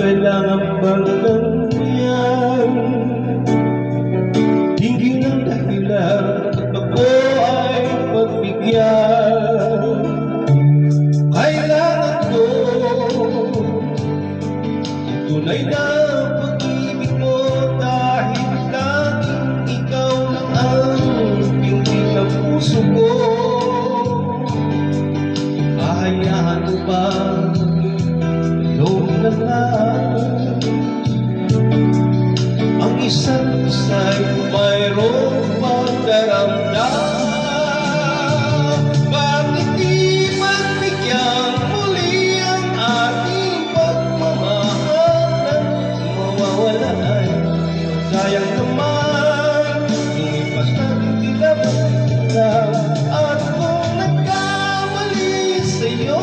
kailangan bang ganyan? Hindi ng dahilan at ako ay pagbigyan. Kailangan ko tunay na pag-ibig mo, dahil laging ikaw lang ang pintig ng puso ko. Hayaan mo ba loob na lang ang isa't isa'y mayroong pagdaramdam? Bakit di magbigyan muli ang ating pagmamahal na mawawala ay sayang naman? Lumipas na tila lang at kung nagkamali sa'yo,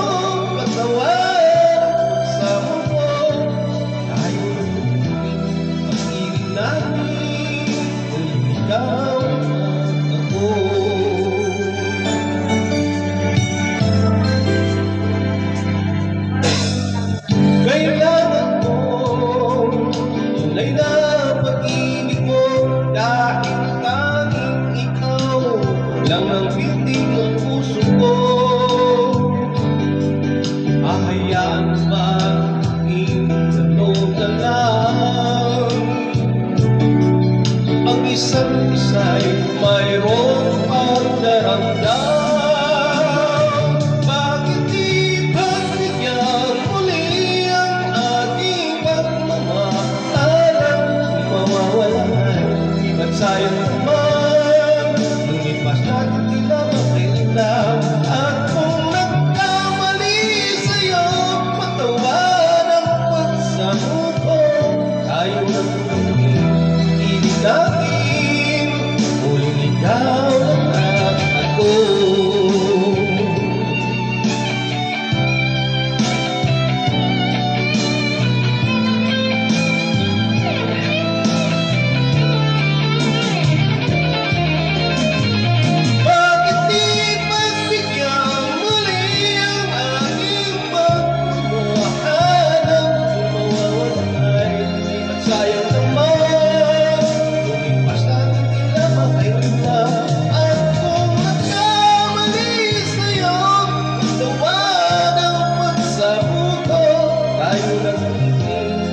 patawad sa mo. Tayo ang natin, ikaw at ako. Kailangan mo tunay na pag-ibig mo, dahil tanging ikaw lang ang pintig ng puso ko. Hahayaan mo ba loob na lang ang isa't isa'y mayroong pagdaramdam? Bakit di pagbigyan muli ang ating pagmamahalan? Mawawala ay ba't sayang naman? Lumipas natin tila makailan, at kung nagkamali sa'yo, patawad ang pagsamo ko. Tayo ng ibig natin, muling ikaw at ako. Bakit di pagbigyan muli ang aking pagmamahal? Kung mawawala ay di ba't sayang naman? Lumipas natin tila makailan, at kung nagkamali sa'yo, patawad ang pagsamo ko. Tayo lang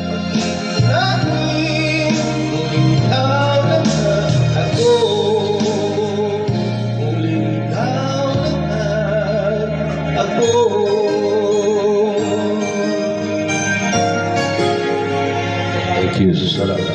pag-ibig natin, muling ikaw lang at ako. Muling ikaw lang at ako. Thank you. Salamat.